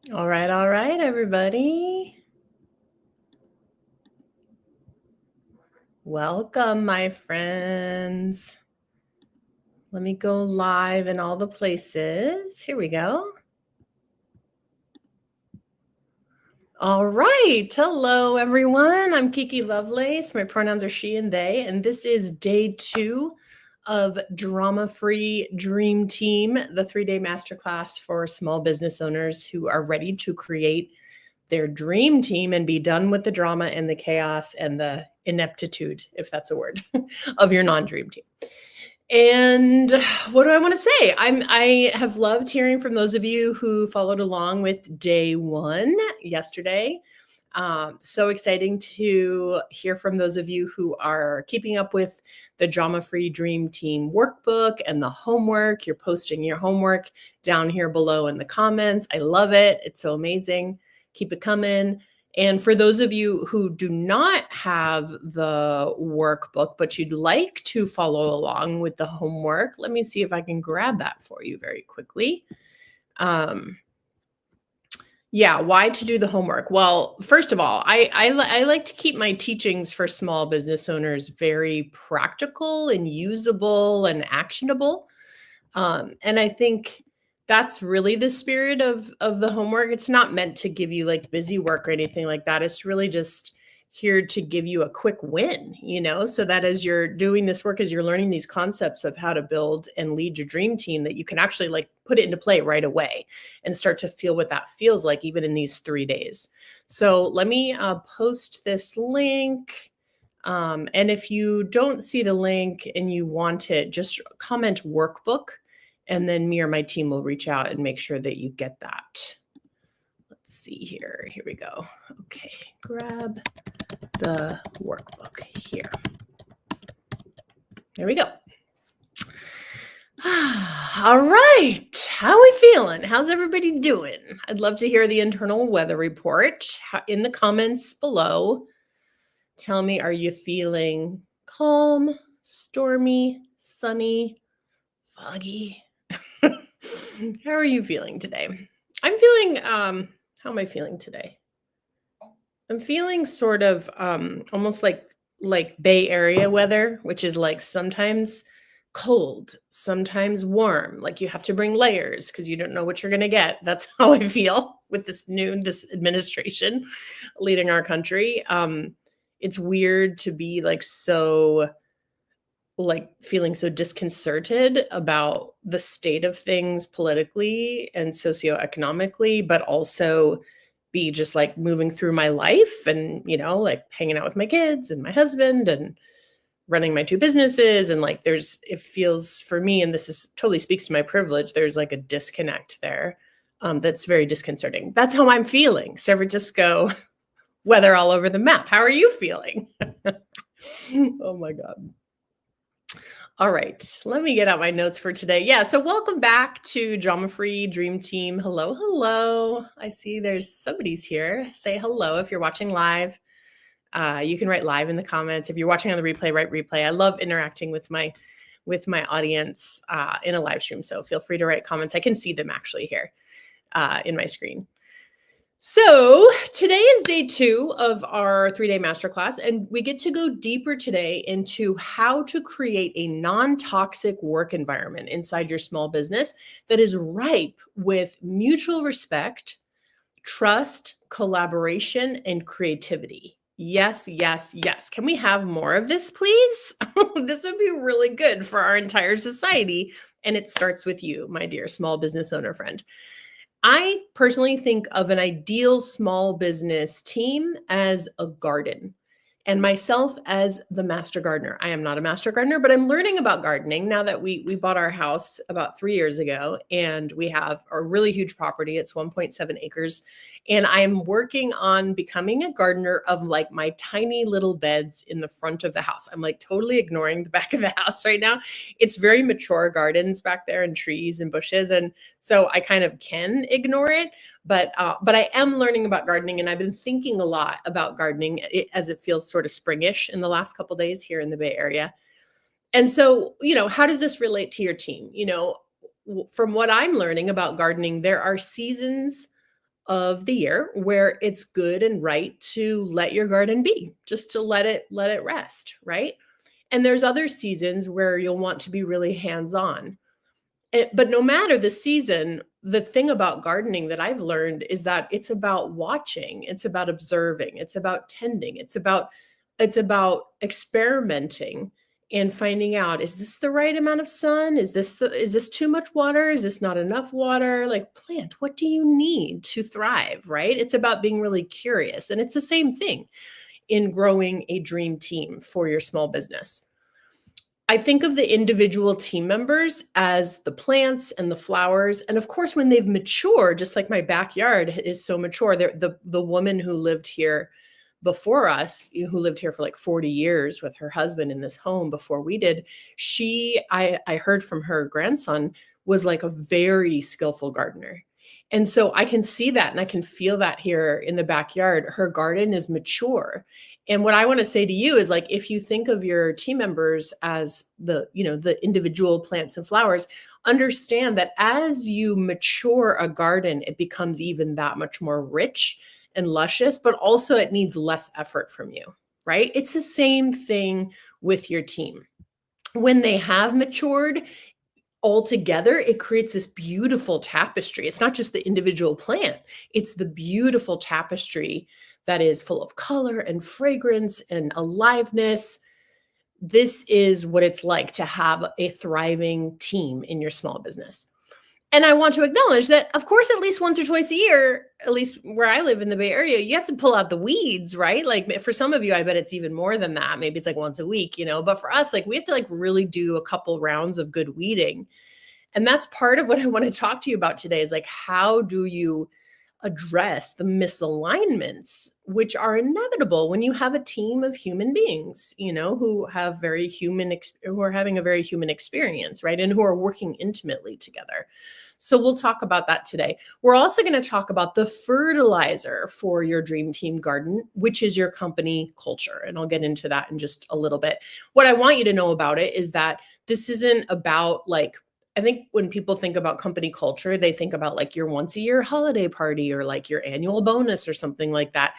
All right, everybody. Welcome, my friends. Let me go live in all the places. Here we go. All right. Hello, everyone. I'm Kiki Lovelace. My pronouns are she and they, and this is day 2 of Drama Free Dream Team, the 3-day masterclass for small business owners who are ready to create their dream team and be done with the drama and the chaos and the ineptitude, if that's a word, of your non-dream team. And what do I want to say? I have loved hearing from those of you who followed along with day 1 yesterday. So exciting to hear from those of you who are keeping up with the Drama Free Dream Team workbook and the homework. You're posting your homework down here below in the comments. I love it. It's so amazing. Keep it coming. And for those of you who do not have the workbook, but you'd like to follow along with the homework, let me see if I can grab that for you very quickly. Why to do the homework? Well, first of all, I like to keep my teachings for small business owners very practical and usable and actionable. And I think that's really the spirit of the homework. It's not meant to give you like busy work or anything like that. It's really just here to give you a quick win, so that as you're doing this work, as you're learning these concepts of how to build and lead your dream team, that you can actually like put it into play right away and start to feel what that feels like even in these 3 days. So let me post this link. And if you don't see the link and you want it, just comment workbook, and then me or my team will reach out and make sure that you get that. Let's see here. Here we go. Okay, grab the workbook here. There we go. All right. How are we feeling? How's everybody doing? I'd love to hear the internal weather report in the comments below. Tell me, are you feeling calm, stormy, sunny, foggy? How are you feeling today? I'm feeling, how am I feeling today? I'm feeling sort of almost like Bay Area weather, which is like sometimes cold, sometimes warm. Like you have to bring layers because you don't know what you're going to get. That's how I feel with this administration leading our country. It's weird to be like feeling so disconcerted about the state of things politically and socioeconomically, but also be just like moving through my life and, like hanging out with my kids and my husband and running my 2 businesses. And like, it feels for me, and this is totally speaks to my privilege, there's like a disconnect there that's very disconcerting. That's how I'm feeling. San Francisco weather all over the map. How are you feeling? Oh my God. All right, let me get out my notes for today. Yeah, so welcome back to Drama Free Dream Team. Hello, hello. I see there's somebody's here. Say hello if you're watching live. You can write live in the comments. If you're watching on the replay, write replay. I love interacting with my audience in a live stream, so feel free to write comments. I can see them actually here in my screen. So today is day 2 of our 3-day masterclass, and we get to go deeper today into how to create a non-toxic work environment inside your small business that is ripe with mutual respect, trust, collaboration, and creativity. Yes, yes, yes. Can we have more of this, please? This would be really good for our entire society, and it starts with you, my dear small business owner friend. I personally think of an ideal small business team as a garden, and myself as the master gardener. I am not a master gardener, but I'm learning about gardening now that we bought our house about 3 years ago, and we have a really huge property. It's 1.7 acres, and I'm working on becoming a gardener of like my tiny little beds in the front of the house. I'm like totally ignoring the back of the house right now. It's very mature gardens back there and trees and bushes, and so I kind of can ignore it. But I am learning about gardening, and I've been thinking a lot about gardening as it feels sort of springish in the last couple of days here in the Bay Area. And so, how does this relate to your team? From what I'm learning about gardening, there are seasons of the year where it's good and right to let your garden be, just to let it rest, right? And there's other seasons where you'll want to be really hands-on. But no matter the season, the thing about gardening that I've learned is that it's about watching, it's about observing, it's about tending, it's about experimenting and finding out, is this the right amount of sun? Is this too much water? Is this not enough water? Like, plant, what do you need to thrive, right? It's about being really curious. And it's the same thing in growing a dream team for your small business. I think of the individual team members as the plants and the flowers. And of course, when they've matured, just like my backyard is so mature, the woman who lived here before us, who lived here for like 40 years with her husband in this home before we did, I heard from her grandson, was like a very skillful gardener. And so I can see that and I can feel that here in the backyard. Her garden is mature. And what I want to say to you is, like, if you think of your team members as the individual plants and flowers, understand that as you mature a garden, it becomes even that much more rich and luscious, but also it needs less effort from you, right? It's the same thing with your team. When they have matured, all together, it creates this beautiful tapestry. It's not just the individual plant, it's the beautiful tapestry that is full of color and fragrance and aliveness. This is what it's like to have a thriving team in your small business. And I want to acknowledge that, of course, at least once or twice a year, at least where I live in the Bay Area, you have to pull out the weeds, right? Like, for some of you, I bet it's even more than that. Maybe it's like once a week, but for us, like, we have to like really do a couple rounds of good weeding. And that's part of what I want to talk to you about today, is like, how do you address the misalignments, which are inevitable when you have a team of human beings, who have who are having a very human experience, right? And who are working intimately together. So we'll talk about that today. We're also going to talk about the fertilizer for your dream team garden, which is your company culture. And I'll get into that in just a little bit. What I want you to know about it is that this isn't about, like, I think when people think about company culture, they think about like your once a year holiday party or like your annual bonus or something like that.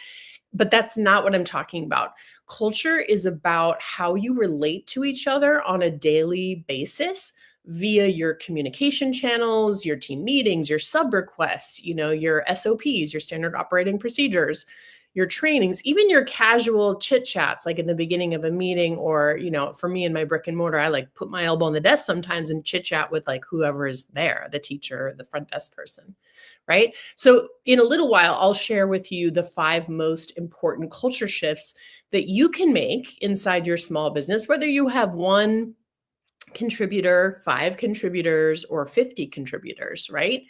But that's not what I'm talking about. Culture is about how you relate to each other on a daily basis via your communication channels, your team meetings, your sub requests, your SOPs, your standard operating procedures, your trainings, even your casual chit chats, like in the beginning of a meeting, or, for me in my brick and mortar, I like put my elbow on the desk sometimes and chit chat with like whoever is there, the teacher, the front desk person, right? So in a little while, I'll share with you the 5 most important culture shifts that you can make inside your small business, whether you have 1 contributor, 5 contributors, or 50 contributors, right?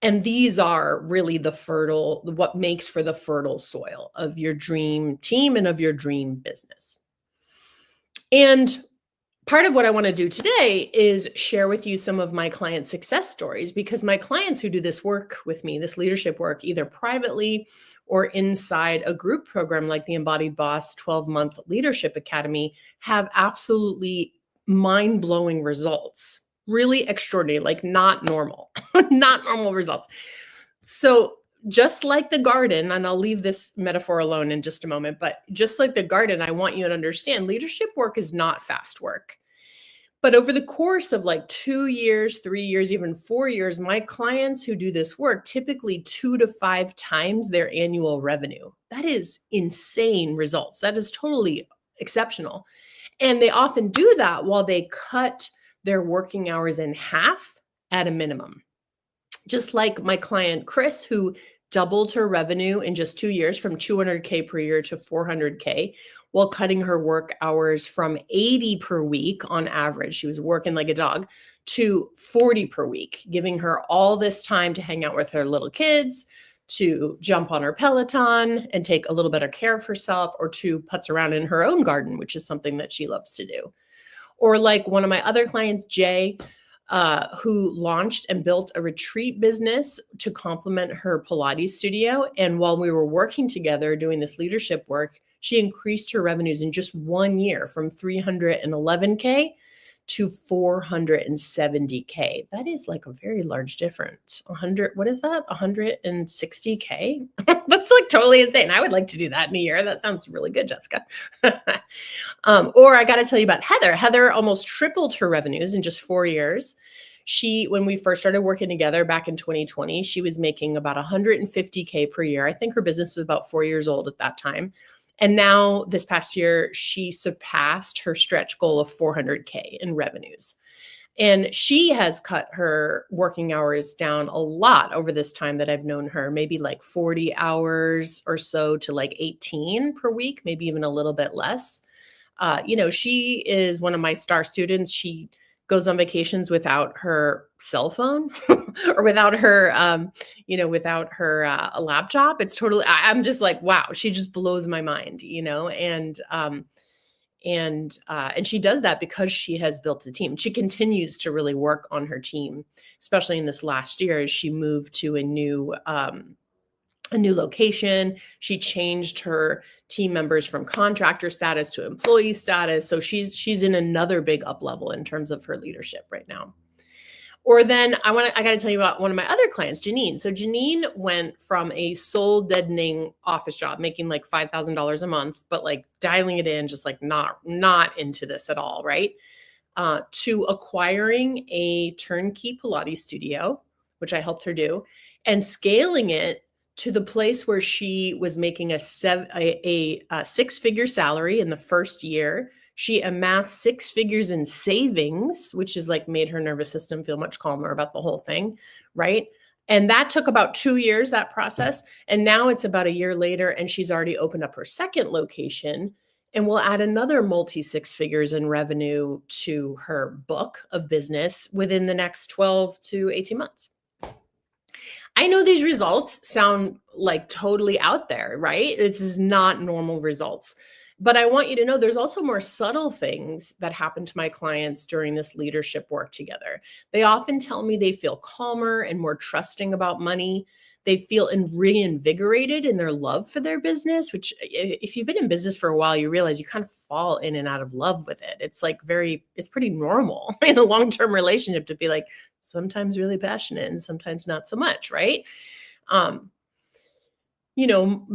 And these are really what makes for the fertile soil of your dream team and of your dream business. And part of what I want to do today is share with you some of my client success stories, because my clients who do this work with me, this leadership work, either privately or inside a group program like the Embodied Boss 12-month Leadership Academy, have absolutely mind-blowing results. Really extraordinary, like not normal, not normal results. So just like the garden, and I'll leave this metaphor alone in just a moment, but just like the garden, I want you to understand leadership work is not fast work. But over the course of like 2 years, 3 years, even 4 years, my clients who do this work typically 2 to 5 times their annual revenue. That is insane results. That is totally exceptional. And they often do that while they cut their working hours in half at a minimum. Just like my client, Chris, who doubled her revenue in just 2 years from 200K per year to 400K, while cutting her work hours from 80 per week on average. She was working like a dog, to 40 per week, giving her all this time to hang out with her little kids, to jump on her Peloton and take a little better care of herself, or to putz around in her own garden, which is something that she loves to do. Or like one of my other clients, Jay, who launched and built a retreat business to complement her Pilates studio. And while we were working together doing this leadership work, she increased her revenues in just 1 year from 311K to 470K. That is like a very large difference. 100, what is that? 160K? That's like totally insane. I would like to do that in a year. That sounds really good, Jessica. Or I got to tell you about Heather. Heather almost tripled her revenues in just 4 years. When we first started working together back in 2020, she was making about 150K per year. I think her business was about 4 years old at that time. And now this past year, she surpassed her stretch goal of 400K in revenues. And she has cut her working hours down a lot over this time that I've known her, maybe like 40 hours or so to like 18 per week, maybe even a little bit less. She is one of my star students. She goes on vacations without her cell phone or without her laptop. It's totally, I'm just like, wow, she just blows my mind, and she does that because she has built a team. She continues to really work on her team, especially in this last year as she moved to a new location. She changed her team members from contractor status to employee status. So she's in another big up level in terms of her leadership right now. Or then I got to tell you about one of my other clients, Janine. So Janine went from a soul deadening office job, making like $5,000 a month, but like dialing it in, just like not into this at all, right? To acquiring a turnkey Pilates studio, which I helped her do, and scaling it to the place where she was making a six-figure salary in the first year. She amassed 6 figures in savings, which is like made her nervous system feel much calmer about the whole thing, right? And that took about 2 years, that process. And now it's about a year later, and she's already opened up her second location and will add another multi 6 figures in revenue to her book of business within the next 12 to 18 months. I know these results sound like totally out there, right? This is not normal results. But I want you to know there's also more subtle things that happen to my clients during this leadership work together. They often tell me they feel calmer and more trusting about money. They feel reinvigorated in their love for their business, which if you've been in business for a while, you realize you kind of fall in and out of love with it. It's like it's pretty normal in a long-term relationship to be like sometimes really passionate and sometimes not so much, right?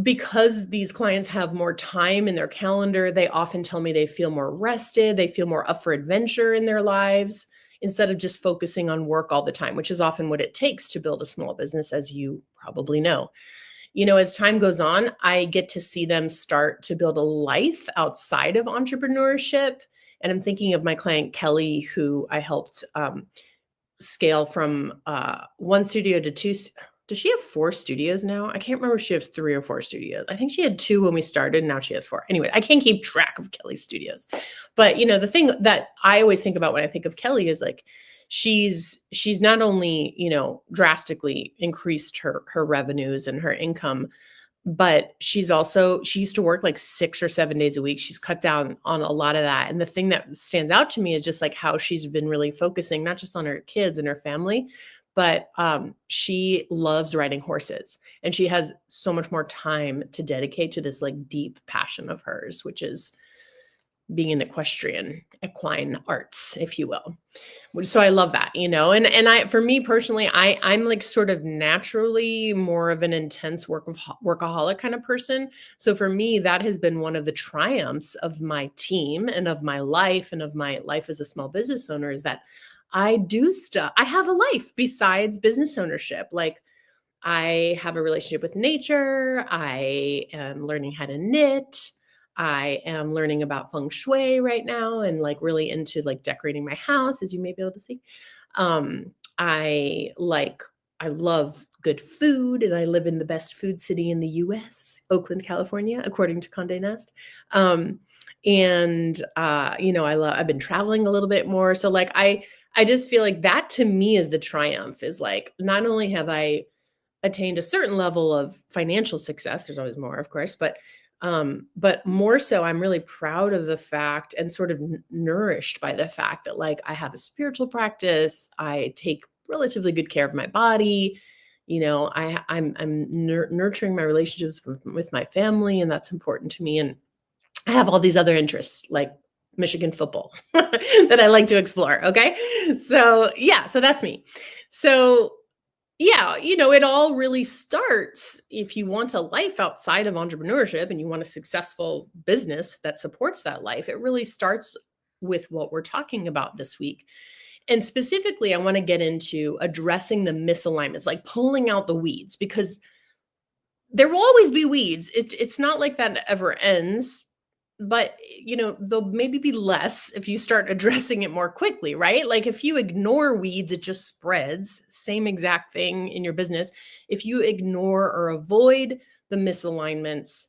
Because these clients have more time in their calendar, they often tell me they feel more rested, they feel more up for adventure in their lives instead of just focusing on work all the time, which is often what it takes to build a small business, as you probably know. As time goes on, I get to see them start to build a life outside of entrepreneurship. And I'm thinking of my client, Kelly, who I helped scale from one studio to two. Does she have 4 studios now? I can't remember if she has 3 or 4 studios. I think she had 2 when we started, and now she has 4. Anyway, I can't keep track of Kelly's studios. But the thing that I always think about when I think of Kelly is like she's not only, drastically increased her revenues and her income, but she used to work like 6 or 7 days a week. She's cut down on a lot of that. And the thing that stands out to me is just like how she's been really focusing not just on her kids and her family, but she loves riding horses, and she has so much more time to dedicate to this like deep passion of hers, which is being an equine arts, if you will. So I love that, for me personally, I'm like sort of naturally more of an intense workaholic kind of person. So for me, that has been one of the triumphs of my team and of my life and of my life as a small business owner is that I do stuff. I have a life besides business ownership. Like I have a relationship with nature. I am learning how to knit. I am learning about feng shui right now and like really into like decorating my house, as you may be able to see. I love good food, and I live in the best food city in the US, Oakland, California, according to Condé Nast. I've been traveling a little bit more. So like, I just feel like that to me is the triumph, is like, not only have I attained a certain level of financial success, there's always more, of course, but more so, I'm really proud of the fact and sort of nourished by the fact that like I have a spiritual practice. I take relatively good care of my body. I'm nurturing my relationships with my family, and that's important to me. And I have all these other interests like Michigan football that I like to explore. Okay. So, yeah, so that's me. So, yeah, it all really starts if you want a life outside of entrepreneurship and you want a successful business that supports that life. It really starts with what we're talking about this week. And specifically, I want to get into addressing the misalignments, like pulling out the weeds, because there will always be weeds. It's not like that ever ends, but there'll maybe be less if you start addressing it more quickly, right? Like if you ignore weeds, it just spreads. Same exact thing in your business. If you ignore or avoid the misalignments,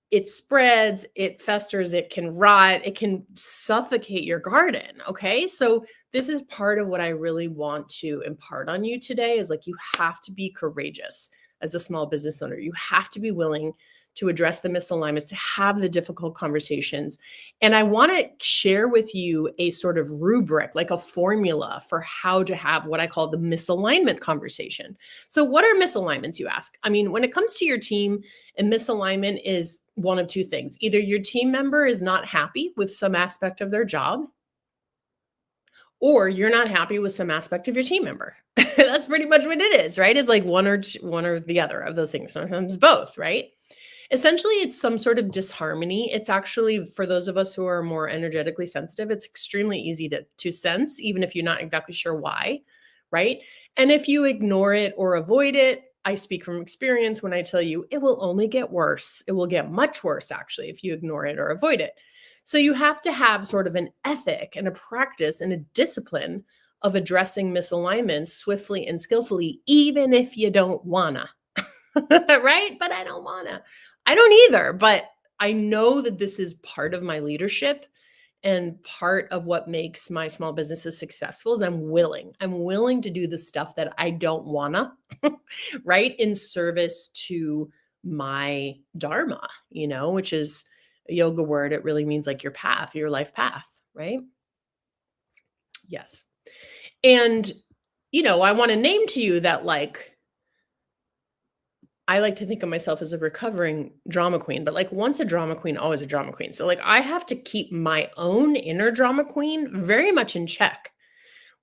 it spreads, it festers, it can rot, it can suffocate your garden. Okay. So this is part of what I really want to impart on you today is like, you have to be courageous as a small business owner. You have to be willing to address the misalignments, to have the difficult conversations. And I want to share with you a sort of rubric, like a formula for how to have what I call the misalignment conversation. So what are misalignments, you ask? I mean, when it comes to your team, a misalignment is one of two things. Either your team member is not happy with some aspect of their job, or you're not happy with some aspect of your team member. That's pretty much what it is, right? It's like one or the other of those things, sometimes both, right? Essentially, it's some sort of disharmony. It's actually, for those of us who are more energetically sensitive, it's extremely easy to sense, even if you're not exactly sure why, right? And if you ignore it or avoid it, I speak from experience when I tell you it will only get worse. It will get much worse, actually, if you ignore it or avoid it. So you have to have sort of an ethic and a practice and a discipline of addressing misalignments swiftly and skillfully, even if you don't wanna. Right? But I don't wanna. I don't either, but I know that this is part of my leadership and part of what makes my small businesses successful is I'm willing to do the stuff that I don't wanna, right? In service to my dharma, which is a yoga word. It really means like your path, your life path, right? Yes. And, I want to name to you that I like to think of myself as a recovering drama queen, but once a drama queen, always a drama queen. So I have to keep my own inner drama queen very much in check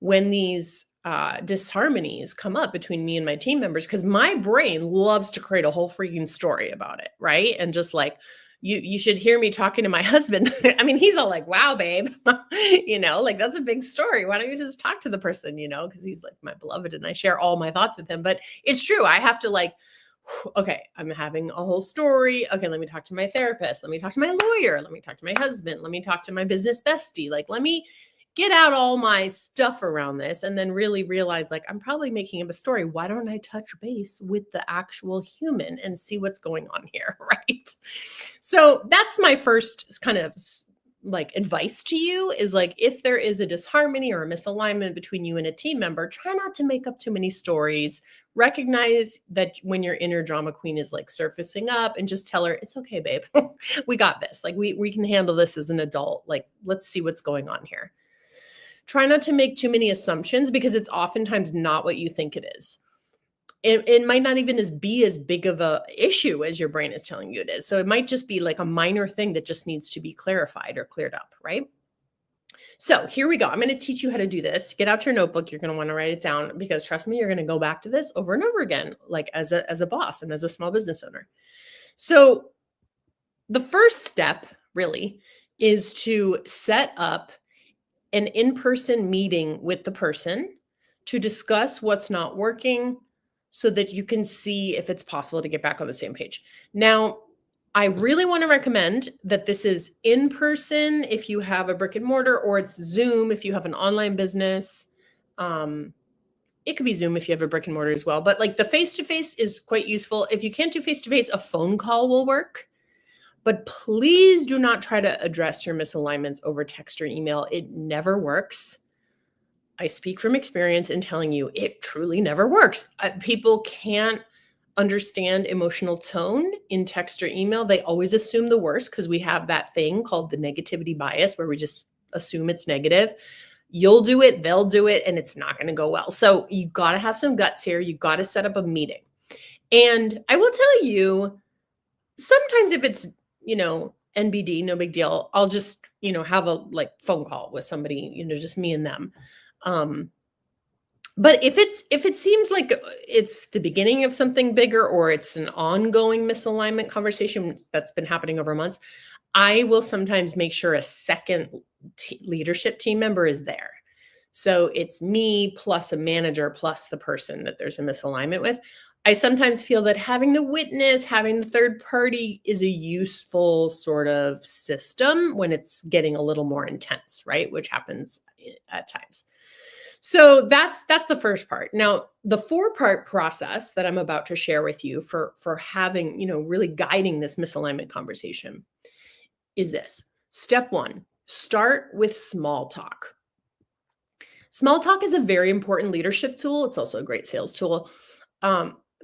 when these disharmonies come up between me and my team members, because my brain loves to create a whole freaking story about it, right? And just you should hear me talking to my husband. I mean, he's all like, wow, babe, that's a big story. Why don't you just talk to the person, because he's like my beloved and I share all my thoughts with him. But it's true. I have to okay, I'm having a whole story. Okay, let me talk to my therapist. Let me talk to my lawyer. Let me talk to my husband. Let me talk to my business bestie. Let me get out all my stuff around this and then really realize I'm probably making up a story. Why don't I touch base with the actual human and see what's going on here, right? So that's my first kind of advice to you is if there is a disharmony or a misalignment between you and a team member, try not to make up too many stories. Recognize that when your inner drama queen is surfacing up, and just tell her, it's okay, babe. We got this. We can handle this as an adult. Let's see what's going on here. Try not to make too many assumptions, because it's oftentimes not what you think it is. It might not even be as big of a issue as your brain is telling you it is. So it might just be a minor thing that just needs to be clarified or cleared up, right? So here we go. I'm going to teach you how to do this. Get out your notebook. You're going to want to write it down, because trust me, you're going to go back to this over and over again, as a boss and as a small business owner. So the first step really is to set up an in-person meeting with the person to discuss what's not working, so that you can see if it's possible to get back on the same page. Now, I really want to recommend that this is in person if you have a brick and mortar, or it's Zoom if you have an online business. It could be Zoom if you have a brick and mortar as well. But the face-to-face is quite useful. If you can't do face-to-face, a phone call will work. But please do not try to address your misalignments over text or email. It never works. I speak from experience in telling you it truly never works. People can't understand emotional tone in text or email. They always assume the worst, because we have that thing called the negativity bias where we just assume it's negative. You'll do it, they'll do it, and it's not going to go well. So you got to have some guts here. You got to set up a meeting. And I will tell you, sometimes if it's, NBD, no big deal. I'll just, have a like phone call with somebody, just me and them. Um, but if it seems like it's the beginning of something bigger, or it's an ongoing misalignment conversation that's been happening over months, I will sometimes make sure a second leadership team member is there. So it's me plus a manager plus the person that there's a misalignment with. I sometimes feel that having the witness, having the third party is a useful sort of system when it's getting a little more intense, right? Which happens at times. So that's the first part. Now, the 4-part process that I'm about to share with you for having, really guiding this misalignment conversation is this. Step 1, start with small talk. Small talk is a very important leadership tool. It's also a great sales tool.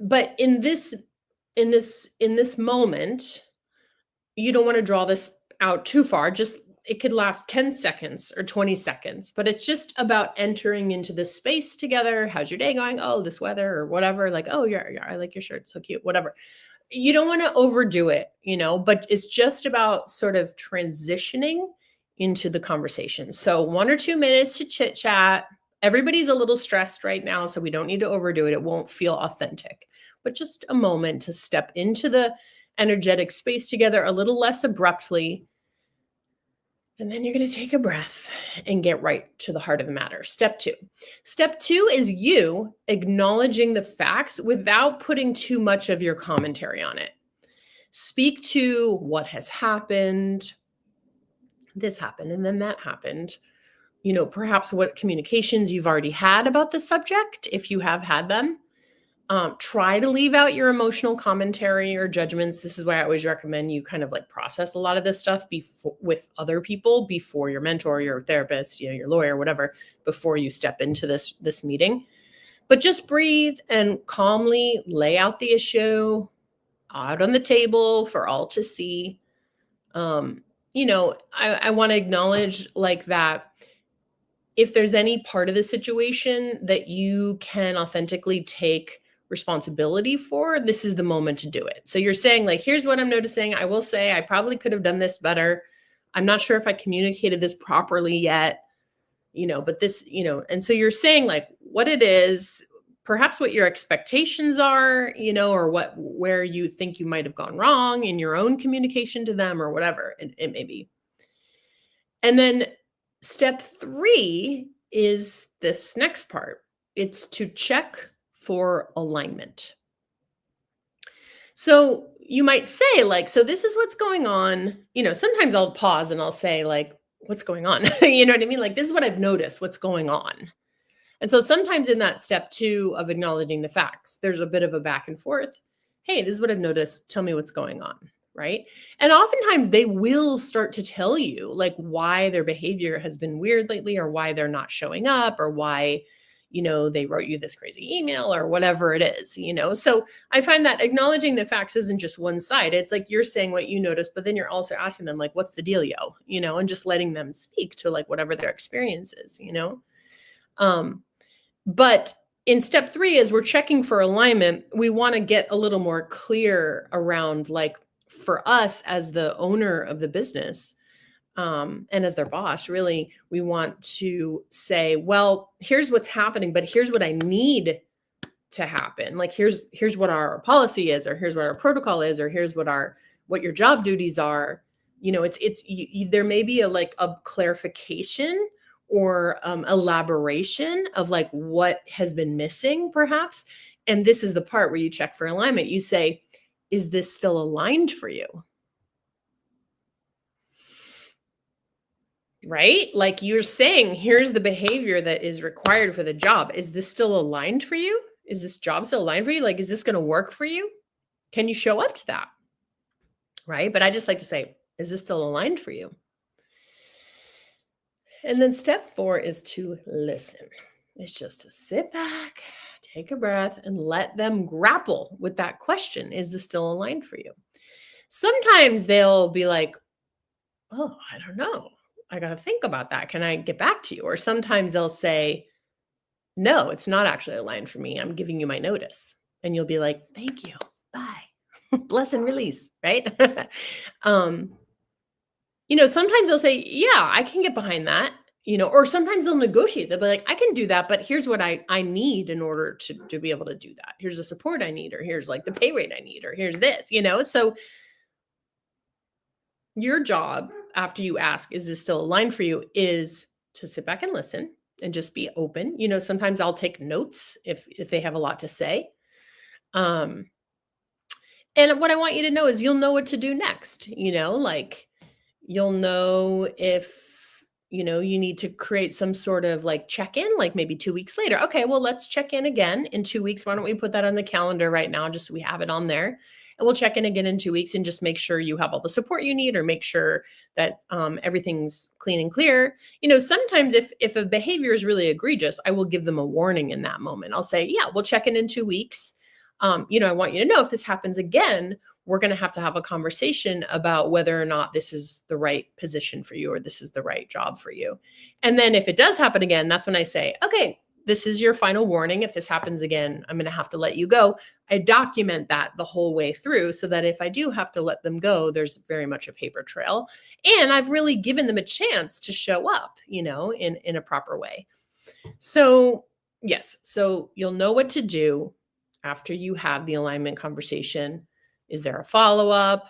But in this moment, you don't want to draw this out too far. Just it could last 10 seconds or 20 seconds, but it's just about entering into this space together. How's your day going? Oh, this weather or whatever. Like, oh, yeah, I like your shirt. So cute. Whatever. You don't want to overdo it, but it's just about sort of transitioning into the conversation. So 1 or 2 minutes to chit chat. Everybody's a little stressed right now, so we don't need to overdo it. It won't feel authentic, but just a moment to step into the energetic space together a little less abruptly. And then you're going to take a breath and get right to the heart of the matter. Step 2. Step 2 is you acknowledging the facts without putting too much of your commentary on it. Speak to what has happened. This happened and then that happened. Perhaps what communications you've already had about the subject, if you have had them. Try to leave out your emotional commentary or judgments. This is why I always recommend you kind of like process a lot of this stuff with other people before your mentor, your therapist, your lawyer, whatever, before you step into this meeting. But just breathe and calmly lay out the issue out on the table for all to see. I want to acknowledge like that. If there's any part of the situation that you can authentically take responsibility for, this is the moment to do it. So you're saying like, here's what I'm noticing. I will say I probably could have done this better. I'm not sure if I communicated this properly yet, but this, and so you're saying like what it is, perhaps what your expectations are, or where you think you might have gone wrong in your own communication to them or whatever it may be. And then step 3 is this next part. It's to check for alignment. So you might say like, so this is what's going on. Sometimes I'll pause and I'll say like, what's going on? You know what I mean? Like, this is what I've noticed, what's going on. And so sometimes in that step 2 of acknowledging the facts, there's a bit of a back and forth. Hey, this is what I've noticed. Tell me what's going on. Right. And oftentimes they will start to tell you like why their behavior has been weird lately, or why they're not showing up, or why, they wrote you this crazy email or whatever it is, So I find that acknowledging the facts isn't just one side. It's like you're saying what you noticed, but then you're also asking them like, what's the dealio, and just letting them speak to like whatever their experience is, But in step 3, as we're checking for alignment, we want to get a little more clear around like, for us as the owner of the business, and as their boss, really, we want to say, well, here's what's happening, but here's what I need to happen. Like, here's what our policy is, or here's what our protocol is, or here's what your job duties are. There may be a clarification or elaboration of like what has been missing, perhaps. And this is the part where you check for alignment. You say, is this still aligned for you? Right? Like you're saying, here's the behavior that is required for the job. Is this still aligned for you? Is this job still aligned for you? Like, is this going to work for you? Can you show up to that? Right? But I just like to say, is this still aligned for you? And then step 4 is to listen. It's just to sit back, take a breath, and let them grapple with that question. Is this still aligned for you? Sometimes they'll be like, oh, I don't know. I got to think about that. Can I get back to you? Or sometimes they'll say, no, it's not actually aligned for me. I'm giving you my notice. And you'll be like, thank you. Bye. Bless and release. Right. Sometimes they'll say, "Yeah, I can get behind that." Or sometimes they'll negotiate. They'll be like, "I can do that, but here's what I need in order to be able to do that. Here's the support I need, or here's like the pay rate I need, or here's this." So your job after you ask, "Is this still aligned for you?" is to sit back and listen and just be open. Sometimes I'll take notes if they have a lot to say. Um, and what I want you to know is you'll know what to do next. Like you'll know if you need to create some sort of like check-in, like maybe 2 weeks later. Okay, well, let's check in again in 2 weeks. Why don't we put that on the calendar right now, just so we have it on there, and we'll check in again in 2 weeks and just make sure you have all the support you need, or make sure that everything's clean and clear. Sometimes if a behavior is really egregious, I will give them a warning in that moment. I'll say, yeah, we'll check in 2 weeks. I want you to know if this happens again, we're going to have a conversation about whether or not this is the right position for you, or this is the right job for you. And then if it does happen again, that's when I say, okay, this is your final warning. If this happens again, I'm going to have to let you go. I document that the whole way through, so that if I do have to let them go, there's very much a paper trail. And I've really given them a chance to show up, in a proper way. So yes, so you'll know what to do after you have the alignment conversation. Is there a follow-up?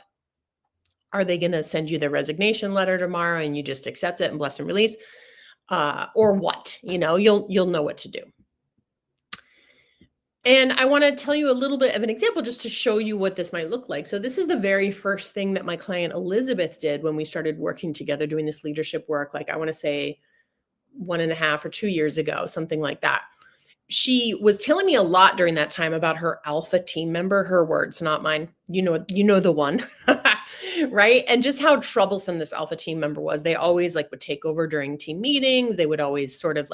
Are they going to send you the resignation letter tomorrow and you just accept it and bless and release? Or what? You'll know what to do. And I want to tell you a little bit of an example just to show you what this might look like. So this is the very first thing that my client Elizabeth did when we started working together doing this leadership work. Like I want to say 1.5 or 2 years ago, something like that. She was telling me a lot during that time about her alpha team member, her words, not mine. The one, right? And just how troublesome this alpha team member was. They always would take over during team meetings. They would always sort of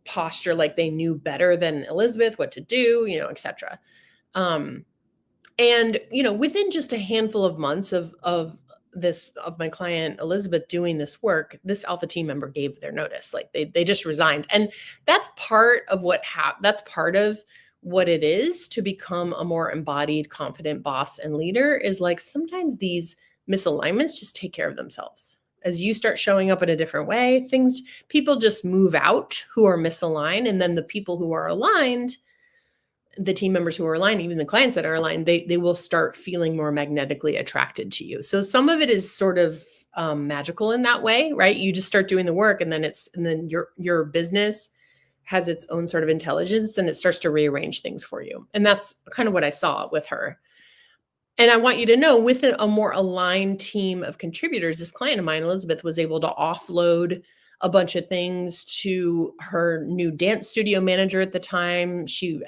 posture like they knew better than Elizabeth what to do, etc. And within just a handful of months of my client Elizabeth doing this work, this alpha team member gave their notice. Like they just resigned. And that's part of that's part of what it is to become a more embodied, confident boss and leader, is like sometimes these misalignments just take care of themselves. As you start showing up in a different way, people just move out who are misaligned. And then the people who are aligned, the team members who are aligned, even the clients that are aligned, they will start feeling more magnetically attracted to you. So some of it is sort of magical in that way, right? You just start doing the work, and then your business has its own sort of intelligence, and it starts to rearrange things for you. And that's kind of what I saw with her. And I want you to know, with a more aligned team of contributors, this client of mine, Elizabeth, was able to offload a bunch of things to her new dance studio manager at the time. She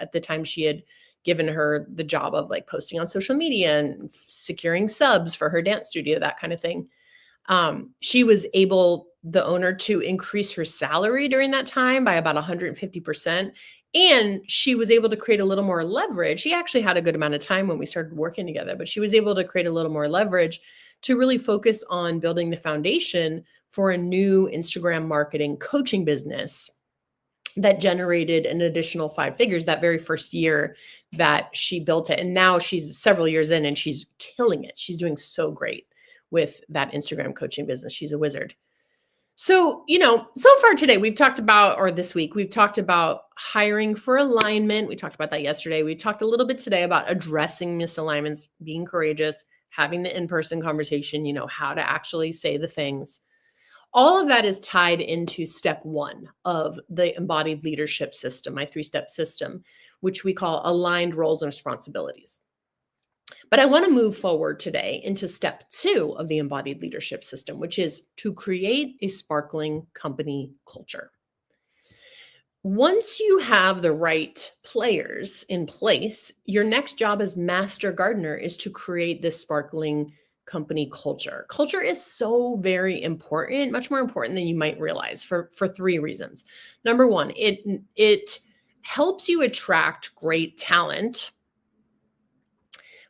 had given her the job of posting on social media and securing subs for her dance studio, that kind of thing. She was able, the owner, to increase her salary during that time by about 150%. And she was able to create a little more leverage. She actually had a good amount of time when we started working together, but she was able to create a little more leverage to really focus on building the foundation for a new Instagram marketing coaching business that generated an additional 5 figures that very first year that she built it. And now she's several years in and she's killing it. She's doing so great with that Instagram coaching business. She's a wizard. So, so far today this week, we've talked about hiring for alignment. We talked about that yesterday. We talked a little bit today about addressing misalignments, being courageous, having the in-person conversation, how to actually say the things. All of that is tied into step 1 of the embodied leadership system, my 3-step system, which we call aligned roles and responsibilities. But I want to move forward today into step 2 of the embodied leadership system, which is to create a sparkling company culture. Once you have the right players in place, your next job as master gardener is to create this sparkling company culture. Culture is so very important, much more important than you might realize, for 3 reasons. Number 1, it helps you attract great talent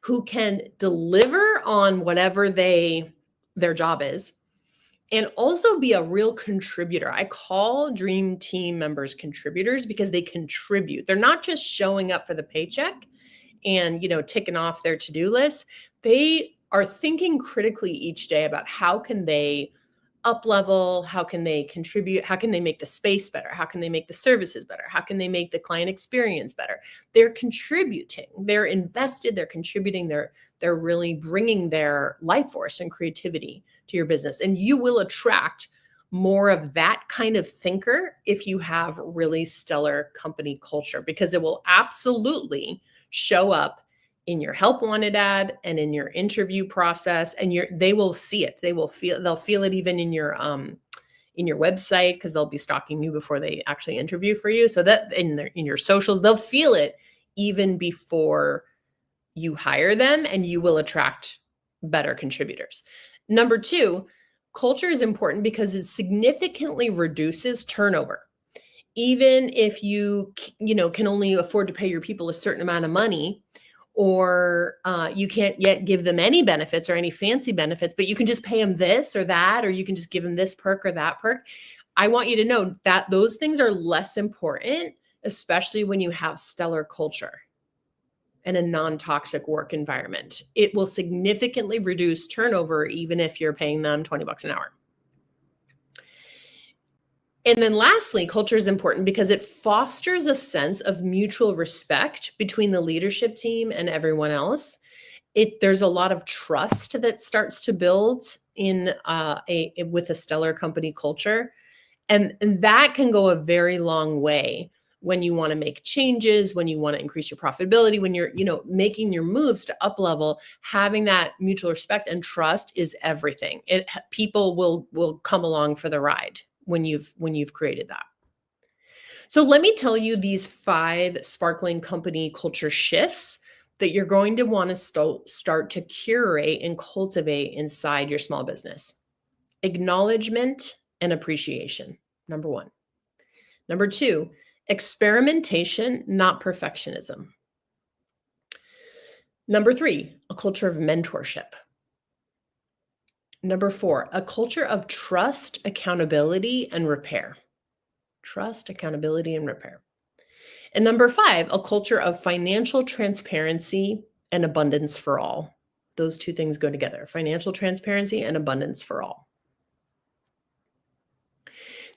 who can deliver on whatever their job is, and also be a real contributor. I call dream team members contributors because they contribute. They're not just showing up for the paycheck and, ticking off their to-do list. They are thinking critically each day about how can they up level, how can they contribute, how can they make the space better, how can they make the services better, how can they make the client experience better. They're contributing, they're invested, they're contributing, they're really bringing their life force and creativity to your business. And you will attract more of that kind of thinker if you have really stellar company culture, because it will absolutely show up in your help wanted ad and in your interview process, and they will see it. They'll feel it even in your website, because they'll be stalking you before they actually interview for you. So that in your socials, they'll feel it even before you hire them, and you will attract better contributors. Number 2, culture is important because it significantly reduces turnover. Even if you can only afford to pay your people a certain amount of money, or you can't yet give them any benefits or any fancy benefits, but you can just pay them this or that, or you can just give them this perk or that perk. I want you to know that those things are less important, especially when you have stellar culture and a non-toxic work environment. It will significantly reduce turnover, even if you're paying them $20 an hour. And then lastly, culture is important because it fosters a sense of mutual respect between the leadership team and everyone else. There's a lot of trust that starts to build in with a stellar company culture. And that can go a very long way when you want to make changes, when you want to increase your profitability, when you're, making your moves to up level. Having that mutual respect and trust is everything. People will come along for the ride when you've created that. So let me tell you these 5 sparkling company culture shifts that you're going to want to start to curate and cultivate inside your small business. Acknowledgement and appreciation, number 1. Number 2, experimentation, not perfectionism. Number 3, a culture of mentorship. Number 4, a culture of trust, accountability, and repair. Trust, accountability, and repair. And number 5, a culture of financial transparency and abundance for all. Those 2 things go together: financial transparency and abundance for all.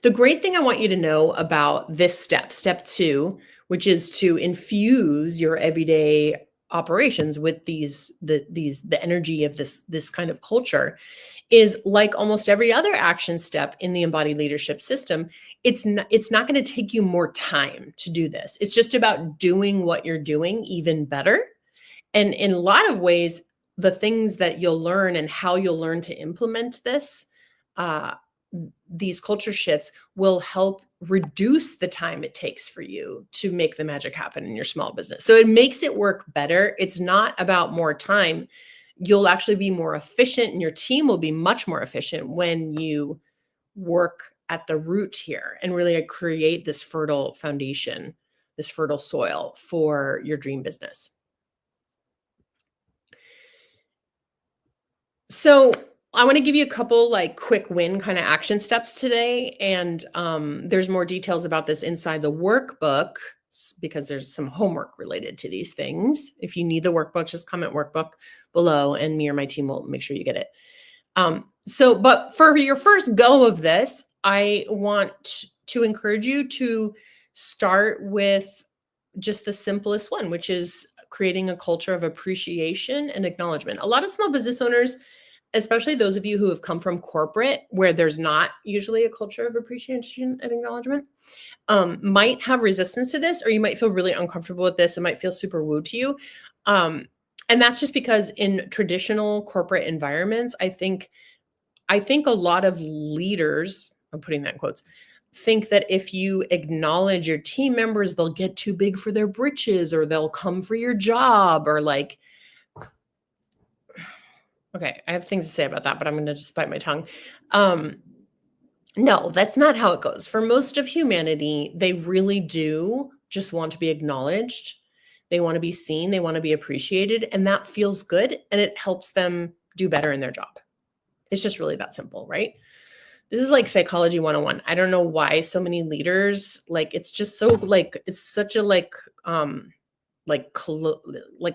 The great thing I want you to know about this step 2, which is to infuse your everyday operations with the energy of this kind of culture, is like almost every other action step in the embodied leadership system. It's not going to take you more time to do this. It's just about doing what you're doing even better. And in a lot of ways, the things that you'll learn and how you'll learn to implement these culture shifts will help reduce the time it takes for you to make the magic happen in your small business. So it makes it work better. It's not about more time. You'll actually be more efficient, and your team will be much more efficient when you work at the root here and really create this fertile foundation, this fertile soil for your dream business. So I want to give you a couple quick win kind of action steps today. And there's more details about this inside the workbook, because there's some homework related to these things. If you need the workbook, just comment workbook below, and me or my team will make sure you get it. But for your first go of this, I want to encourage you to start with just the simplest one, which is creating a culture of appreciation and acknowledgement. A lot of small business owners, especially those of you who have come from corporate, where there's not usually a culture of appreciation and acknowledgement, might have resistance to this, or you might feel really uncomfortable with this. It might feel super woo to you. And that's just because in traditional corporate environments, I think a lot of leaders, I'm putting that in quotes, think that if you acknowledge your team members, they'll get too big for their britches, or they'll come for your job, or okay, I have things to say about that, but I'm going to just bite my tongue. No, that's not how it goes. For most of humanity, they really do just want to be acknowledged. They want to be seen. They want to be appreciated. And that feels good. And it helps them do better in their job. It's just really that simple, right? This is like psychology 101. I don't know why so many leaders, it's just so it's such a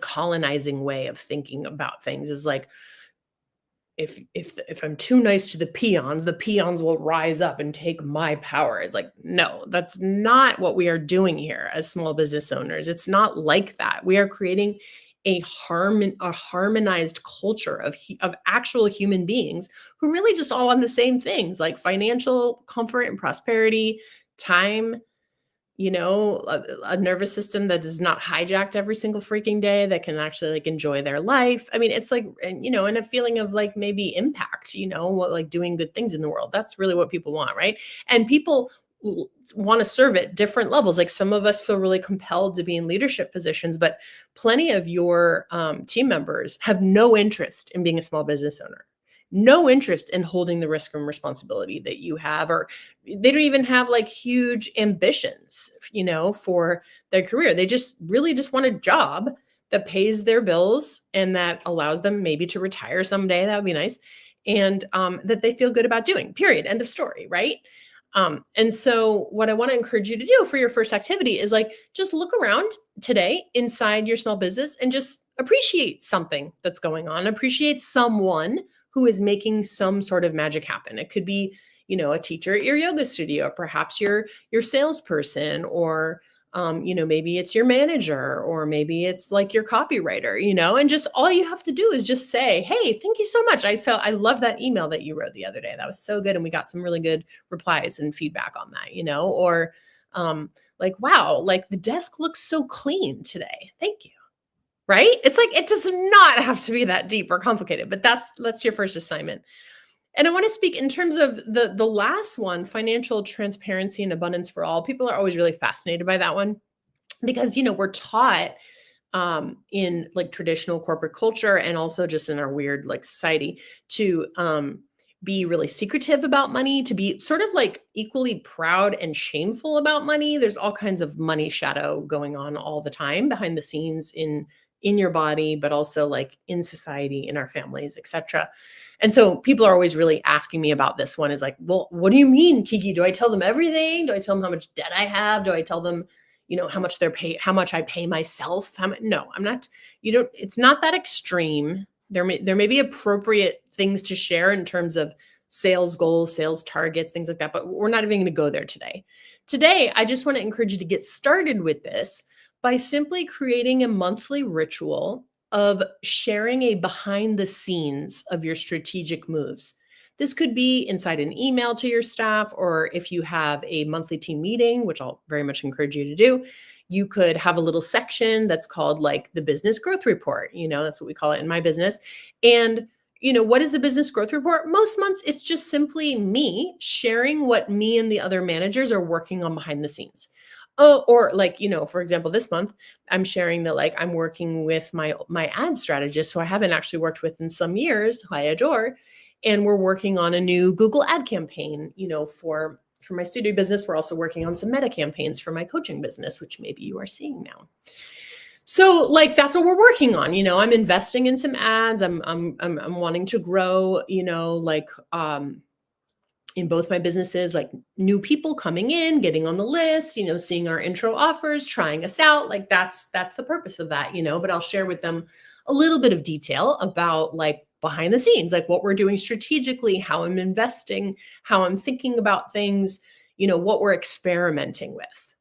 colonizing way of thinking about things, is if I'm too nice to the peons will rise up and take my power. It's like, no, that's not what we are doing here as small business owners. It's not like that. We are creating a harmonized culture of actual human beings who really just all want the same things, like financial comfort and prosperity, time, a nervous system that is not hijacked every single freaking day, that can actually like enjoy their life. I mean, it's like, and a feeling of like maybe impact, what like doing good things in the world. That's really what people want, right? And people want to serve at different levels. Like some of us feel really compelled to be in leadership positions, but plenty of your team members have no interest in being a small business owner, no interest in holding the risk and responsibility that you have, or they don't even have like huge ambitions, for their career. They just really just want a job that pays their bills and that allows them maybe to retire someday. That would be nice. And that they feel good about doing, period. End of story, right? And so what I want to encourage you to do for your first activity is like, just look around today inside your small business and just appreciate something that's going on, appreciate someone who is making some sort of magic happen. It could be, a teacher at your yoga studio, perhaps your salesperson, or maybe it's your manager, or maybe it's like your copywriter, and just all you have to do is just say, hey, thank you so much. I love that email that you wrote the other day. That was so good. And we got some really good replies and feedback on that, or like, wow, like the desk looks so clean today. Thank you. Right? It's like, it does not have to be that deep or complicated, but that's your first assignment. And I want to speak in terms of the last one, financial transparency and abundance for all. People are always really fascinated by that one because, we're taught in like traditional corporate culture and also just in our weird like society to be really secretive about money, to be sort of like equally proud and shameful about money. There's all kinds of money shadow going on all the time behind the scenes in your body, but also like in society, in our families, etc. And so people are always really asking me about this one, is like, well, what do you mean, Kiki? Do I tell them everything? Do I tell them how much debt I have? Do I tell them, how much I pay myself? No, I'm not, it's not that extreme. There may be appropriate things to share in terms of sales goals, sales targets, things like that, but we're not even going to go there today. Today, I just want to encourage you to get started with this by simply creating a monthly ritual of sharing a behind the scenes of your strategic moves. This could be inside an email to your staff, or if you have a monthly team meeting, which I'll very much encourage you to do, you could have a little section that's called like the business growth report. That's what we call it in my business. And what is the business growth report? Most months, it's just simply me sharing what me and the other managers are working on behind the scenes. Oh, or like, for example, this month, I'm sharing that like I'm working with my ad strategist, who I haven't actually worked with in some years, who I adore. And we're working on a new Google ad campaign, for my studio business. We're also working on some meta campaigns for my coaching business, which maybe you are seeing now. So like, that's what we're working on. I'm investing in some ads. I'm wanting to grow, in both my businesses, like new people coming in, getting on the list, seeing our intro offers, trying us out. Like that's the purpose of that, but I'll share with them a little bit of detail about like behind the scenes, like what we're doing strategically, how I'm investing, how I'm thinking about things, what we're experimenting with.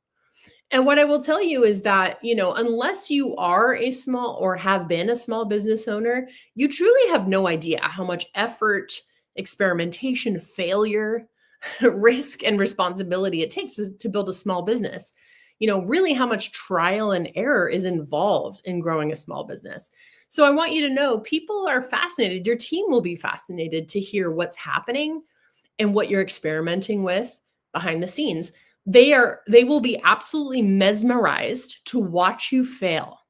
And what I will tell you is that, unless you are a small or have been a small business owner, you truly have no idea how much effort, experimentation, failure, risk, and responsibility it takes to build a small business. Really how much trial and error is involved in growing a small business. So I want you to know people are fascinated. Your team will be fascinated to hear what's happening and what you're experimenting with behind the scenes. They will be absolutely mesmerized to watch you fail,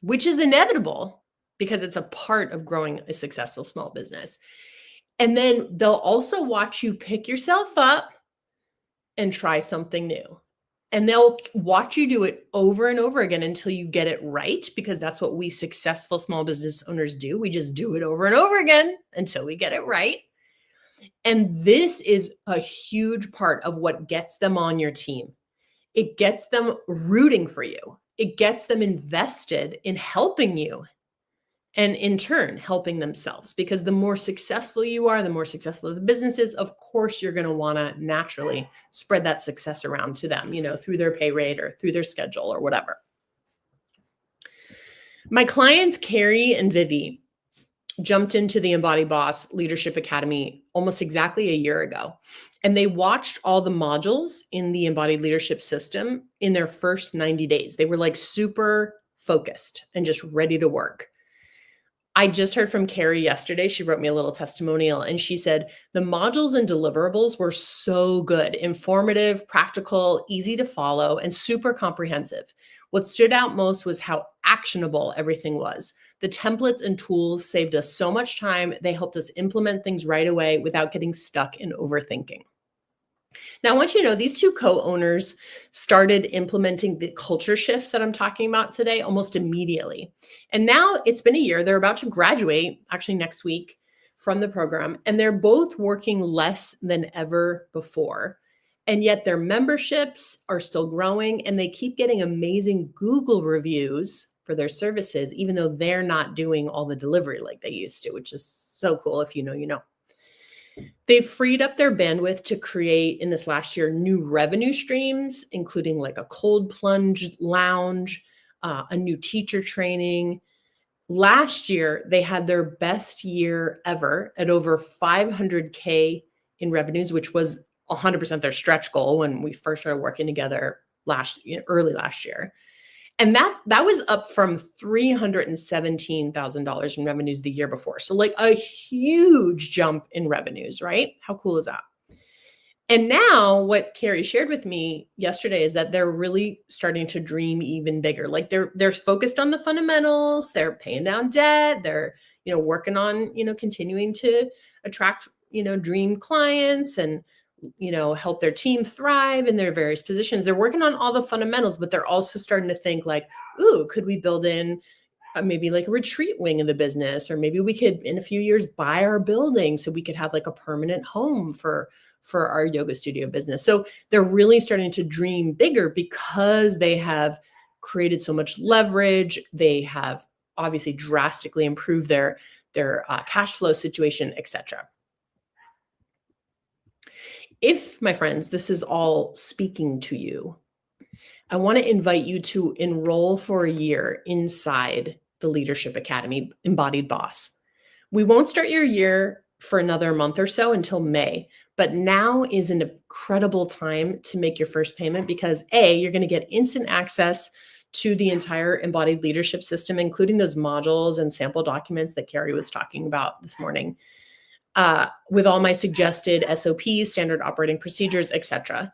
which is inevitable because it's a part of growing a successful small business. And then they'll also watch you pick yourself up and try something new. And they'll watch you do it over and over again until you get it right, because that's what we successful small business owners do. We just do it over and over again until we get it right. And this is a huge part of what gets them on your team. It gets them rooting for you. It gets them invested in helping you. and in turn helping themselves. Because the more successful you are, the more successful the business is, of course, you're going to want to naturally spread that success around to them, through their pay rate or through their schedule or whatever. My clients, Carrie and Vivi, jumped into the Embodied Boss Leadership Academy almost exactly a year ago. And they watched all the modules in the embodied leadership system in their first 90 days. They were like super focused and just ready to work. I just heard from Carrie yesterday. She wrote me a little testimonial and she said the modules and deliverables were so good, informative, practical, easy to follow, and super comprehensive. What stood out most was how actionable everything was. The templates and tools saved us so much time. They helped us implement things right away without getting stuck in overthinking. Now, I want you to know these two co-owners started implementing the culture shifts that I'm talking about today almost immediately. And now it's been a year. They're about to graduate, actually next week, from the program. And they're both working less than ever before. And yet their memberships are still growing and they keep getting amazing Google reviews for their services, even though they're not doing all the delivery like they used to, which is so cool. If you know, you know. They've freed up their bandwidth to create in this last year new revenue streams, including like a cold plunge lounge, a new teacher training. Last year, they had their best year ever at over 500K in revenues, which was 100% their stretch goal when we first started working together early last year. And that was up from $317,000 in revenues the year before. So like a huge jump in revenues, right? How cool is that? And now what Carrie shared with me yesterday is that they're really starting to dream even bigger. Like they're focused on the fundamentals, they're paying down debt, they're, working on, continuing to attract, dream clients and help their team thrive in their various positions. They're working on all the fundamentals, but they're also starting to think like, ooh, could we build in maybe like a retreat wing of the business, or maybe we could in a few years buy our building so we could have like a permanent home for our yoga studio business. So they're really starting to dream bigger because they have created so much leverage. They have obviously drastically improved their cash flow situation, etc. If, my friends, this is all speaking to you, I want to invite you to enroll for a year inside the Leadership Academy Embodied Boss. We won't start your year for another month or so until May, but now is an incredible time to make your first payment because A, you're going to get instant access to the entire embodied leadership system, including those modules and sample documents that Carrie was talking about this morning. With all my suggested SOPs, standard operating procedures, etc.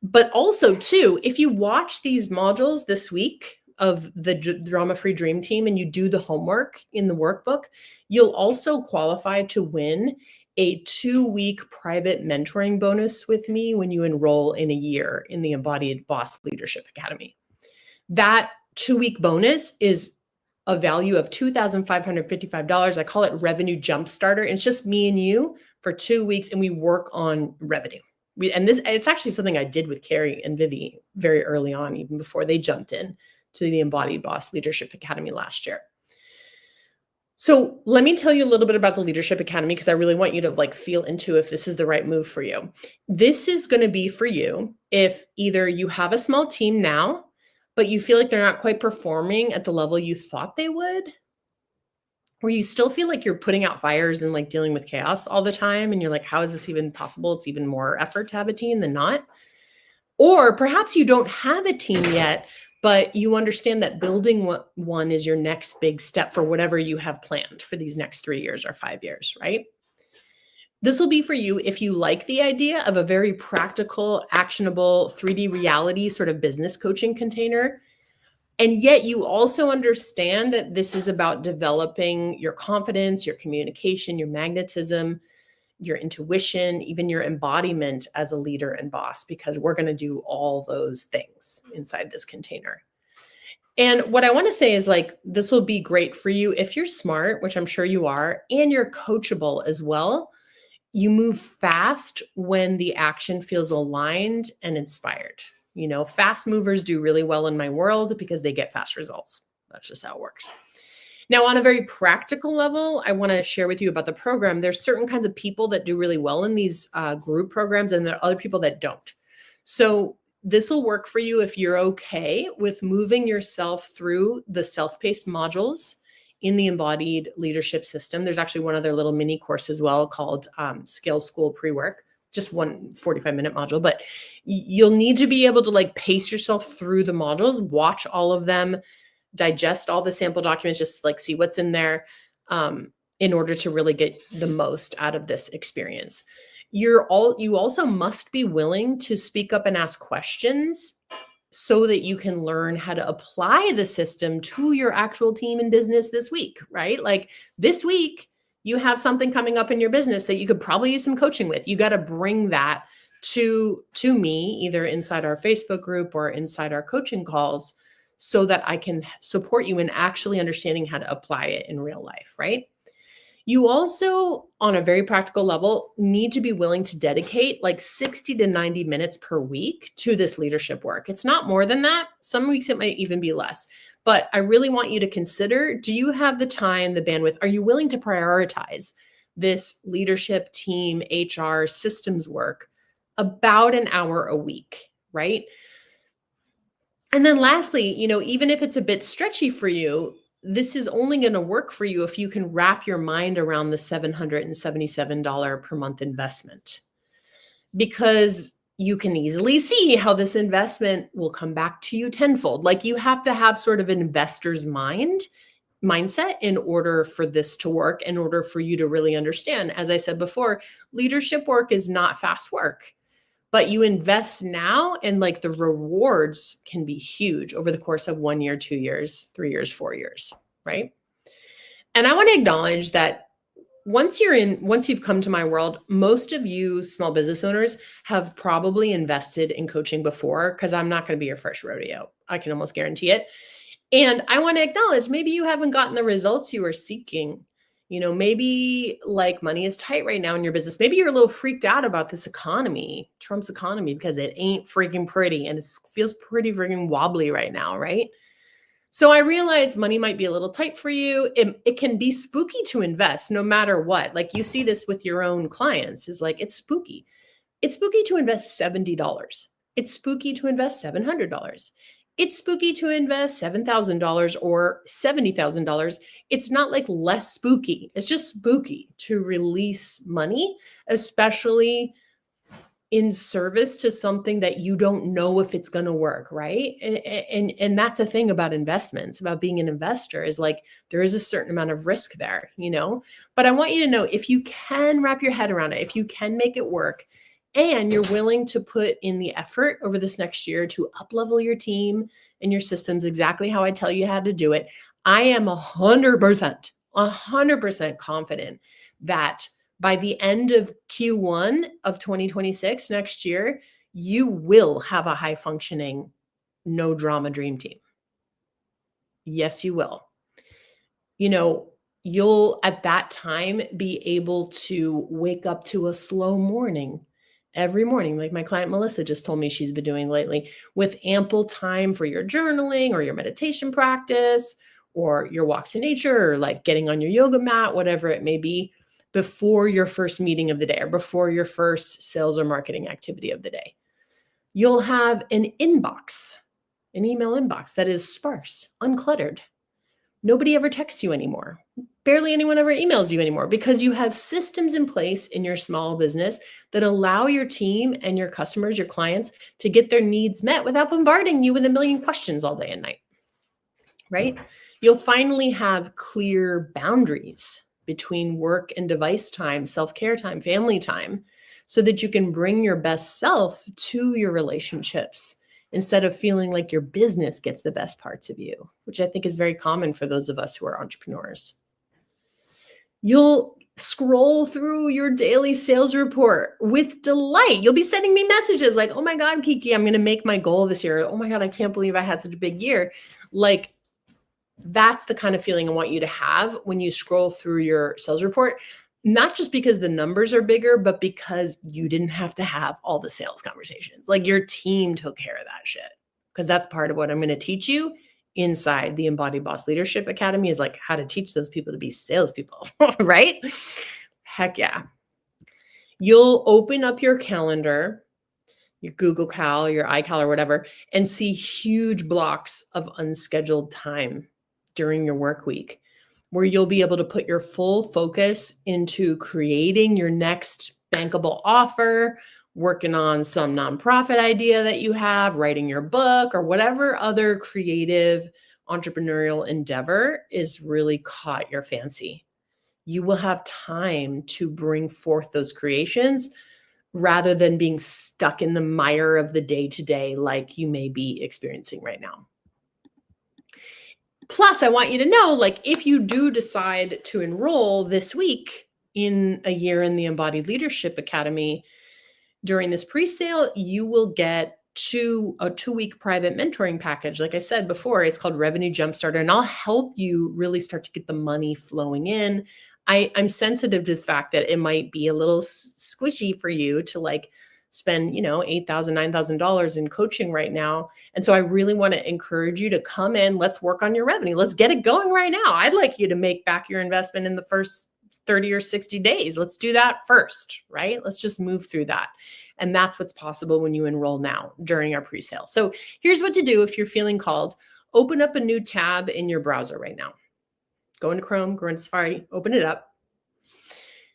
But also, too, if you watch these modules this week of the Drama-Free Dream Team and you do the homework in the workbook, you'll also qualify to win a 2-week private mentoring bonus with me when you enroll in a year in the Embodied Boss Leadership Academy. That 2-week bonus is a value of $2,555. I call it Revenue Jumpstarter. It's just me and you for 2 weeks, and we work on revenue. It's actually something I did with Carrie and Vivi very early on, even before they jumped in to the Embodied Boss Leadership Academy last year. So let me tell you a little bit about the Leadership Academy because I really want you to feel into if this is the right move for you. This is going to be for you if either you have a small team now, but you feel like they're not quite performing at the level you thought they would, or you still feel like you're putting out fires and dealing with chaos all the time. And you're like, how is this even possible? It's even more effort to have a team than not. Or perhaps you don't have a team yet, but you understand that building one is your next big step for whatever you have planned for these next 3 years or 5 years, right? This will be for you if you like the idea of a very practical, actionable 3D reality sort of business coaching container. And yet you also understand that this is about developing your confidence, your communication, your magnetism, your intuition, even your embodiment as a leader and boss, because we're going to do all those things inside this container. And what I want to say is this will be great for you if you're smart, which I'm sure you are, and you're coachable as well. You move fast when the action feels aligned and inspired. Fast movers do really well in my world because they get fast results. That's just how it works. Now, on a very practical level, I want to share with you about the program. There's certain kinds of people that do really well in these group programs, and there are other people that don't. So this will work for you if you're okay with moving yourself through the self-paced modules in the embodied leadership system. There's actually one other little mini course as well called Scale School Pre-Work, just one 45-minute module, but you'll need to be able to like pace yourself through the modules, watch all of them, digest all the sample documents, just like see what's in there, in order to really get the most out of this experience. You also must be willing to speak up and ask questions so that you can learn how to apply the system to your actual team and business this week, right? Like this week, you have something coming up in your business that you could probably use some coaching with. You got to bring that to me, either inside our Facebook group or inside our coaching calls, so that I can support you in actually understanding how to apply it in real life, right? You also, on a very practical level, need to be willing to dedicate like 60 to 90 minutes per week to this leadership work. It's not more than that. Some weeks it might even be less. But I really want you to consider, do you have the time, the bandwidth? Are you willing to prioritize this leadership, team, HR, systems work about an hour a week, right? And then lastly, even if it's a bit stretchy for you, this is only going to work for you if you can wrap your mind around the $777 per month investment, because you can easily see how this investment will come back to you tenfold. Like you have to have sort of an investor's mindset in order for this to work, in order for you to really understand. As I said before, leadership work is not fast work. But you invest now and like the rewards can be huge over the course of 1 year, 2 years, 3 years, 4 years, right? And I want to acknowledge that once you've come to my world, most of you small business owners have probably invested in coaching before, because I'm not going to be your first rodeo. I can almost guarantee it. And I want to acknowledge maybe you haven't gotten the results you were seeking. Maybe like money is tight right now in your business. Maybe you're a little freaked out about this economy, Trump's economy, because it ain't freaking pretty and it feels pretty freaking wobbly right now, right? So I realize money might be a little tight for you. It can be spooky to invest no matter what. Like you see this with your own clients, is like, it's spooky. It's spooky to invest $70. It's spooky to invest $700. It's spooky to invest $7,000 or $70,000. It's not like less spooky. It's just spooky to release money, especially in service to something that you don't know if it's going to work, right? And that's the thing about investments, about being an investor, is like there is a certain amount of risk there, But I want you to know, if you can wrap your head around it, if you can make it work, and you're willing to put in the effort over this next year to up-level your team and your systems exactly how I tell you how to do it, I am 100% confident that by the end of Q1 of 2026 next year, you will have a high-functioning, no drama dream team. Yes, you will. You'll at that time be able to wake up to a slow morning every morning, like my client Melissa just told me she's been doing lately, with ample time for your journaling or your meditation practice or your walks in nature, or like getting on your yoga mat, whatever it may be, before your first meeting of the day or before your first sales or marketing activity of the day. You'll have an inbox, an email inbox that is sparse, uncluttered. Nobody ever texts you anymore. Barely anyone ever emails you anymore, because you have systems in place in your small business that allow your team and your customers, your clients, to get their needs met without bombarding you with a million questions all day and night, right? You'll finally have clear boundaries between work and device time, self-care time, family time, so that you can bring your best self to your relationships, instead of feeling like your business gets the best parts of you, which I think is very common for those of us who are entrepreneurs. You'll scroll through your daily sales report with delight. You'll be sending me messages like, oh my God, Kiki, I'm going to make my goal this year. Oh my God, I can't believe I had such a big year. Like, that's the kind of feeling I want you to have when you scroll through your sales report. Not just because the numbers are bigger, but because you didn't have to have all the sales conversations. Like your team took care of that shit. Because that's part of what I'm going to teach you inside the Embodied Boss Leadership Academy is like how to teach those people to be salespeople, right? Heck yeah. You'll open up your calendar, your Google Cal, your iCal, or whatever, and see huge blocks of unscheduled time during your work week where you'll be able to put your full focus into creating your next bankable offer, working on some nonprofit idea that you have, writing your book, or whatever other creative entrepreneurial endeavor is really caught your fancy. You will have time to bring forth those creations rather than being stuck in the mire of the day to day like you may be experiencing right now. Plus, I want you to know, like, if you do decide to enroll this week in a year in the Embodied Leadership Academy during this pre-sale, you will get a 2-week private mentoring package. Like I said before, it's called Revenue Jumpstarter, and I'll help you really start to get the money flowing in. I'm sensitive to the fact that it might be a little squishy for you to like spend, $8,000, $9,000 in coaching right now. And so I really want to encourage you to come in. Let's work on your revenue. Let's get it going right now. I'd like you to make back your investment in the first 30 or 60 days. Let's do that first, right? Let's just move through that. And that's what's possible when you enroll now during our pre-sale. So here's what to do if you're feeling called. Open up a new tab in your browser right now. Go into Chrome, go into Safari, open it up.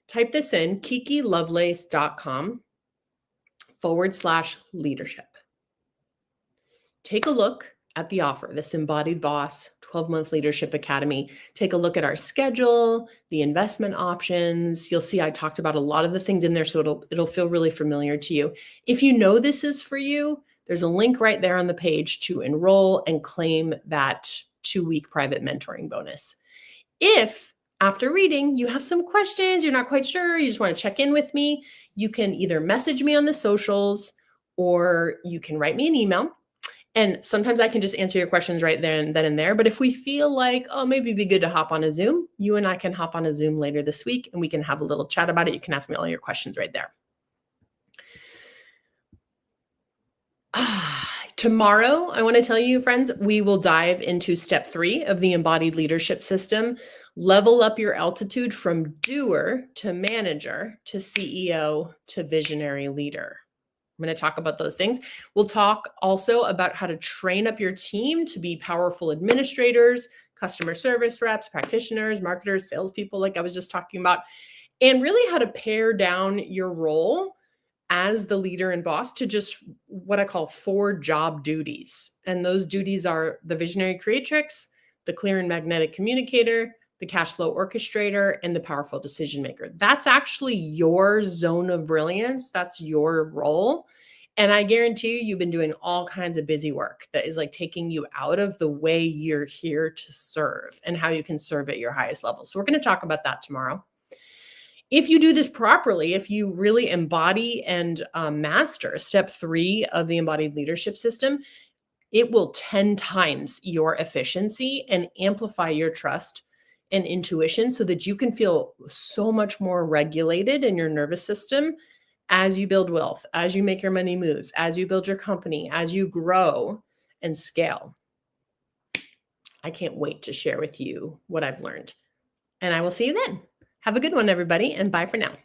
Type this in, kikilovelace.com/leadership. Take a look at the offer, this Embodied Boss 12-month Leadership Academy. Take a look at our schedule, the investment options. You'll see I talked about a lot of the things in there, so it'll feel really familiar to you. If you know this is for you, there's a link right there on the page to enroll and claim that 2-week private mentoring bonus. If after reading, you have some questions, you're not quite sure, you just want to check in with me, you can either message me on the socials or you can write me an email. And sometimes I can just answer your questions right then and there. But if we feel like, oh, maybe it'd be good to hop on a Zoom, you and I can hop on a Zoom later this week and we can have a little chat about it. You can ask me all your questions right there. Tomorrow, I want to tell you, friends, we will dive into step 3 of the Embodied Leadership System. Level up your altitude from doer to manager to CEO to visionary leader. I'm going to talk about those things. We'll talk also about how to train up your team to be powerful administrators, customer service reps, practitioners, marketers, salespeople, like I was just talking about, and really how to pare down your role as the leader and boss to just what I call 4 job duties. And those duties are the visionary creatrix, the clear and magnetic communicator, the cash flow orchestrator, and the powerful decision maker. That's actually your zone of brilliance. That's your role. And I guarantee you've been doing all kinds of busy work that is like taking you out of the way you're here to serve and how you can serve at your highest level. So we're going to talk about that tomorrow. If you do this properly, if you really embody and master step 3 of the Embodied Leadership System, it will 10 times your efficiency and amplify your trust and intuition so that you can feel so much more regulated in your nervous system as you build wealth, as you make your money moves, as you build your company, as you grow and scale. I can't wait to share with you what I've learned. And I will see you then. Have a good one, everybody, and bye for now.